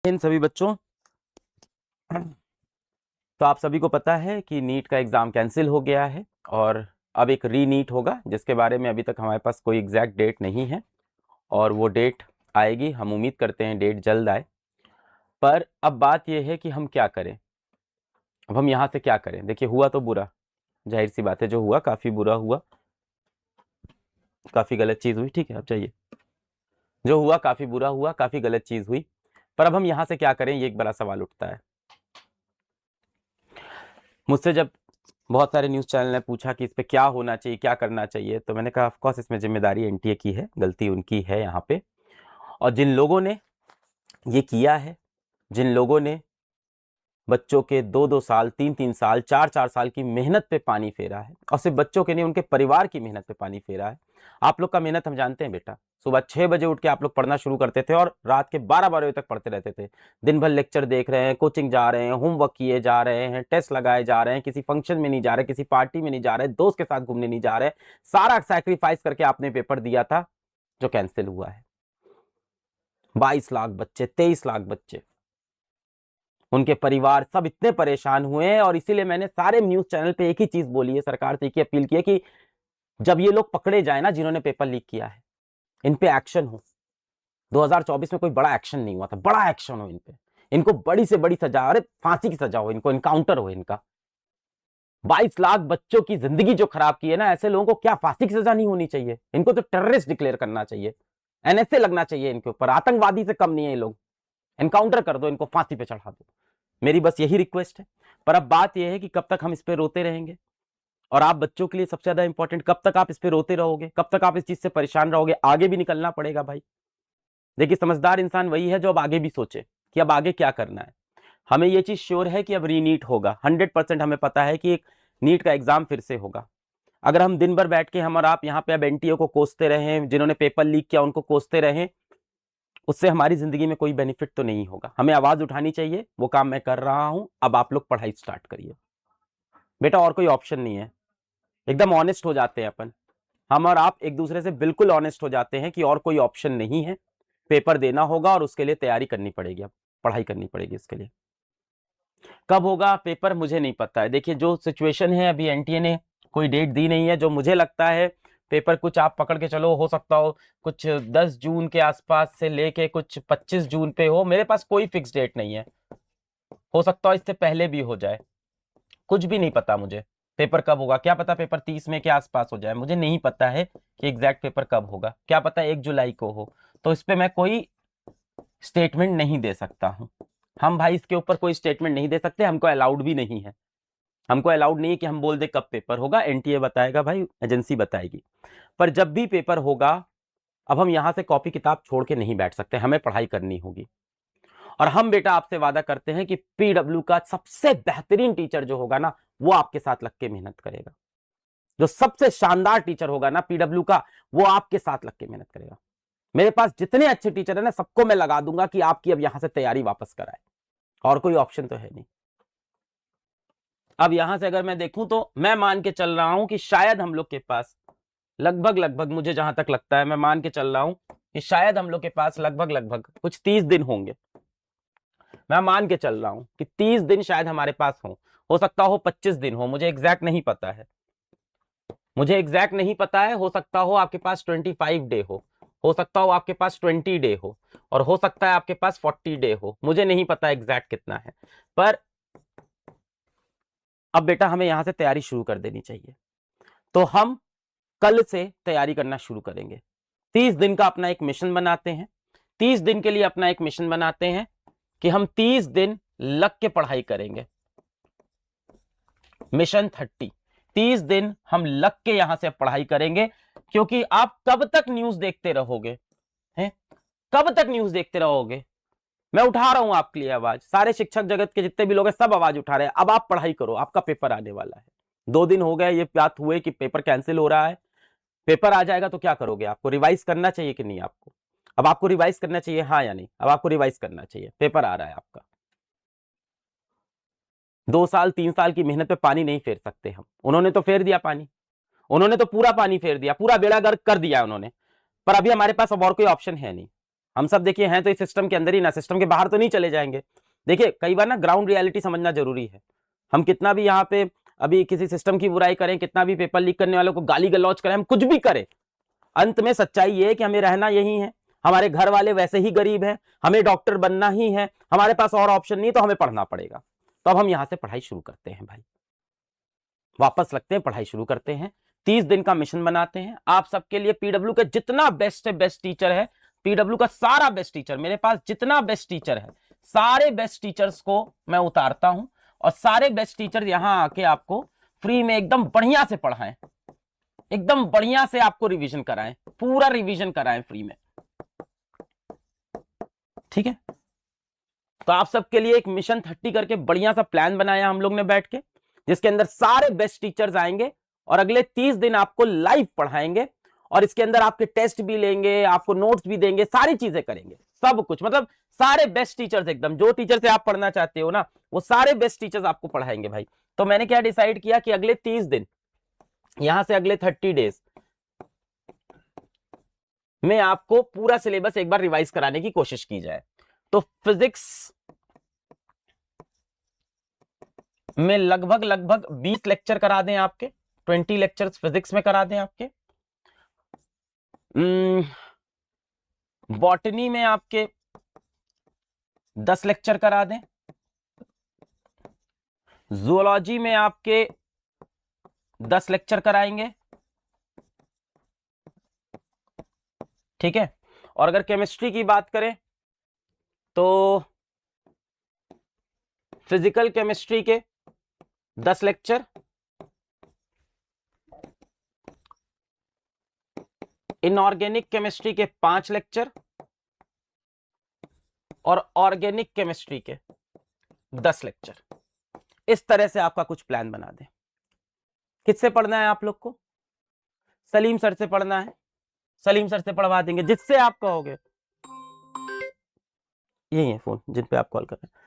इन सभी बच्चों, तो आप सभी को पता है कि नीट का एग्ज़ाम कैंसिल हो गया है और अब एक री नीट होगा, जिसके बारे में अभी तक हमारे पास कोई एग्जैक्ट डेट नहीं है और वो डेट आएगी। हम उम्मीद करते हैं डेट जल्द आए। पर अब बात यह है कि हम क्या करें, अब हम यहाँ से क्या करें। देखिए, हुआ तो बुरा, जाहिर सी बात है, जो हुआ काफ़ी बुरा हुआ, काफ़ी गलत चीज़ हुई। ठीक है, अब चाहिए, जो हुआ काफ़ी बुरा हुआ, काफ़ी गलत चीज़ हुई। पर अब हम यहाँ से क्या करें, ये एक बड़ा सवाल उठता है। मुझसे जब बहुत सारे न्यूज़ चैनल ने पूछा कि इस पे क्या होना चाहिए, क्या करना चाहिए, तो मैंने कहा ऑफ कोर्स इसमें जिम्मेदारी एनटीए की है, गलती उनकी है यहाँ पे। और जिन लोगों ने ये किया है, जिन लोगों ने बच्चों के 2-2 साल, 3-3 साल, 4-4 साल की मेहनत पे पानी फेरा है, और सिर्फ बच्चों के नहीं, उनके परिवार की मेहनत पे पानी फेरा है। आप लोग का मेहनत हम जानते हैं बेटा। सुबह 6 बजे उठ के आप लोग पढ़ना शुरू करते थे और रात के 12-12 बजे तक पढ़ते रहते थे। दिन भर लेक्चर देख रहे हैं, कोचिंग जा रहे हैं, होमवर्क किए जा रहे हैं, टेस्ट लगाए जा रहे हैं, किसी फंक्शन में नहीं जा रहे, किसी पार्टी में नहीं जा रहे, दोस्त के साथ घूमने नहीं जा रहे। सारा सैक्रिफाइस करके आपने पेपर दिया था जो कैंसिल हुआ है। 22 लाख बच्चे, 23 लाख बच्चे, उनके परिवार सब इतने परेशान हुए हैं। और इसीलिए मैंने सारे न्यूज चैनल पे एक ही चीज बोली है, सरकार से एक ही अपील की है कि जब ये लोग पकड़े जाए ना, जिन्होंने पेपर लीक किया है, इन पे एक्शन हो। 2024 में कोई बड़ा एक्शन नहीं हुआ था, बड़ा एक्शन हो इन पे, इनको बड़ी से बड़ी सजा, अरे फांसी की सजा हो, इनको इनकाउंटर हो इनका। 22 लाख बच्चों की जिंदगी जो खराब की है ना, ऐसे लोगों को क्या फांसी की सजा नहीं होनी चाहिए? इनको तो टेररिस्ट डिक्लेयर करना चाहिए, एनएसए लगना चाहिए इनके ऊपर। आतंकवादी से कम नहीं है ये लोग, एनकाउंटर कर दो इनको, फांसी पे चढ़ा दो। मेरी बस यही रिक्वेस्ट है। पर अब बात यह है कि कब तक हम इस पे रोते रहेंगे, और आप बच्चों के लिए सबसे ज्यादा इंपॉर्टेंट, कब तक आप इस पे रोते रहोगे, कब तक आप इस चीज से परेशान रहोगे? आगे भी निकलना पड़ेगा भाई। देखिए, समझदार इंसान वही है जो अब आगे भी सोचे कि अब आगे क्या करना है। हमें यह चीज श्योर है कि अब रीनीट होगा, 100% हमें पता है कि एक नीट का एग्जाम फिर से होगा। अगर हम दिन भर बैठ के हम और आप यहाँ पे अब एनटीए को कोसते रहे, जिन्होंने पेपर लीक किया उनको कोसते रहे, उससे हमारी जिंदगी में कोई बेनिफिट तो नहीं होगा। हमें आवाज उठानी चाहिए, वो काम मैं कर रहा हूं। अब आप लोग पढ़ाई स्टार्ट करिए बेटा, और कोई ऑप्शन नहीं है। एकदम ऑनेस्ट हो जाते हैं अपन, हम और आप एक दूसरे से बिल्कुल ऑनेस्ट हो जाते हैं कि और कोई ऑप्शन नहीं है, पेपर देना होगा और उसके लिए तैयारी करनी पड़ेगी, अब पढ़ाई करनी पड़ेगी इसके लिए। कब होगा पेपर मुझे नहीं पता है। देखिए, जो सिचुएशन है अभी एनटीए ने कोई डेट दी नहीं है। जो मुझे लगता है पेपर कुछ आप पकड़ के चलो, हो सकता हो कुछ 10 जून के आसपास से लेके कुछ 25 जून पे हो। मेरे पास कोई फिक्स डेट नहीं है, हो सकता हो इससे पहले भी हो जाए, कुछ भी नहीं पता मुझे पेपर कब होगा। क्या पता पेपर 30 में के आसपास हो जाए, मुझे नहीं पता है कि एग्जैक्ट पेपर कब होगा। क्या पता 1 जुलाई को हो, तो इस पे मैं कोई स्टेटमेंट नहीं दे सकता हूं। हम भाई इसके ऊपर कोई स्टेटमेंट नहीं दे सकते, हमको अलाउड भी नहीं है। हमको अलाउड नहीं है कि हम बोल दे कब पेपर होगा, एनटीए बताएगा भाई, एजेंसी बताएगी। पर जब भी पेपर होगा, अब हम यहां से कॉपी किताब छोड़ के नहीं बैठ सकते, हमें पढ़ाई करनी होगी। और हम बेटा आपसे वादा करते हैं कि पीडब्ल्यू का सबसे बेहतरीन टीचर जो होगा ना, वो आपके साथ लग के मेहनत करेगा। जो सबसे शानदार टीचर होगा ना पीडब्ल्यू का, वो आपके साथ लग के मेहनत करेगा। मेरे पास जितने अच्छे टीचर है ना, सबको मैं लगा दूंगा कि आपकी अब यहां से तैयारी वापस कराए, और कोई ऑप्शन तो है नहीं। अब यहां से अगर मैं देखूं तो मैं मान के चल रहा हूं कि शायद हम लोग के पास लगभग मुझे जहां तक लगता है, मैं मान के चल रहा हूं कि शायद हम लोग के पास लगभग कुछ 30 दिन होंगे। मैं मान के चल रहा हूं कि 30 दिन शायद हमारे पास हो सकता हो 25 दिन हो, मुझे एग्जैक्ट नहीं पता है। मुझे एग्जैक्ट नहीं पता है, हो सकता हो आपके पास 25 डे हो सकता हो आपके पास 20 डे हो, और हो सकता है आपके पास 40 डे हो। मुझे नहीं पता एग्जैक्ट कितना है। पर अब बेटा हमें यहां से तैयारी शुरू कर देनी चाहिए। तो हम कल से तैयारी करना शुरू करेंगे। 30 दिन का अपना एक मिशन बनाते हैं। 30 दिन के लिए अपना एक मिशन बनाते हैं कि हम 30 दिन लग के पढ़ाई करेंगे। मिशन 30, 30 दिन हम लग के यहां से पढ़ाई करेंगे। क्योंकि आप कब तक न्यूज देखते रहोगे हैं? कब तक न्यूज देखते रहोगे? मैं उठा रहा हूं आपके लिए आवाज, सारे शिक्षक जगत के जितने भी लोग हैं सब आवाज उठा रहे हैं। अब आप पढ़ाई करो, आपका पेपर आने वाला है। 2 दिन हो गए ये बात हुए कि पेपर कैंसिल हो रहा है। पेपर आ जाएगा तो क्या करोगे? आपको रिवाइज करना चाहिए कि नहीं? आपको अब आपको रिवाइज करना चाहिए, हाँ या नहीं? अब आपको रिवाइज करना चाहिए, पेपर आ रहा है आपका। 2 साल 3 साल की मेहनत पे पानी नहीं फेर सकते हम। उन्होंने तो फेर दिया पानी, उन्होंने तो पूरा पानी फेर दिया, पूरा बेड़ा गर्क कर दिया उन्होंने। पर अभी हमारे पास अब और कोई ऑप्शन है नहीं। हम सब देखिए हैं तो इस सिस्टम के अंदर ही ना, सिस्टम के बाहर तो नहीं चले जाएंगे। देखिए कई बार ना ग्राउंड रियलिटी समझना जरूरी है। हम कितना भी यहाँ पे अभी किसी सिस्टम की बुराई करें, कितना भी पेपर लीक करने वालों को गाली गलौज करें, हम कुछ भी करें, अंत में सच्चाई ये है कि हमें रहना यही है, हमारे घर वाले वैसे ही गरीब हैं, हमें डॉक्टर बनना ही है, हमारे पास और ऑप्शन नहीं, तो हमें पढ़ना पड़ेगा। तो अब हम यहां से पढ़ाई शुरू करते हैं भाई, वापस लगते हैं, पढ़ाई शुरू करते हैं, 30 दिन का मिशन बनाते हैं आप सबके लिए। पीडब्ल्यू का जितना बेस्ट है, बेस्ट टीचर है, पीडब्ल्यू का सारा बेस्ट टीचर, मेरे पास जितना बेस्ट टीचर है, सारे बेस्ट टीचर्स को मैं उतारता हूं और सारे बेस्ट टीचर यहां आके आपको फ्री में एकदम बढ़िया से पढ़ाएं, एकदम बढ़िया से आपको रिवीजन कराएं, पूरा रिवीजन कराएं फ्री में। ठीक है, तो आप सबके लिए एक मिशन 30 करके बढ़िया सा प्लान बनाया हम लोग ने बैठ के, जिसके अंदर सारे बेस्ट टीचर्स आएंगे और अगले 30 दिन आपको लाइव पढ़ाएंगे और इसके अंदर आपके टेस्ट भी लेंगे, आपको नोट्स भी देंगे, सारी चीजें करेंगे, सब कुछ, मतलब सारे बेस्ट टीचर्स एकदम, जो टीचर से आप पढ़ना चाहते हो ना, वो सारे बेस्ट टीचर्स आपको पढ़ाएंगे भाई। तो मैंने क्या डिसाइड किया कि अगले 30 दिन, यहां से अगले 30 डेज में आपको पूरा सिलेबस एक बार रिवाइज कराने की कोशिश की जाए। तो फिजिक्स में लगभग 20 लेक्चर करा दें आपके, 20 लेक्चर्स फिजिक्स में करा दें आपके। बॉटनी में आपके 10 लेक्चर करा दें, जूलॉजी में आपके 10 लेक्चर कराएंगे। ठीक है, और अगर केमिस्ट्री की बात करें तो फिजिकल केमिस्ट्री के 10 लेक्चर, इनऑर्गेनिक केमिस्ट्री के 5 लेक्चर और ऑर्गेनिक केमिस्ट्री के 10 लेक्चर। इस तरह से आपका कुछ प्लान बना दें। किससे पढ़ना है आप लोग को? सलीम सर से पढ़ना है, सलीम सर से पढ़वा देंगे, जिससे आप कहोगे। यही है फोन जिन पे आप कॉल कर रहे हैं।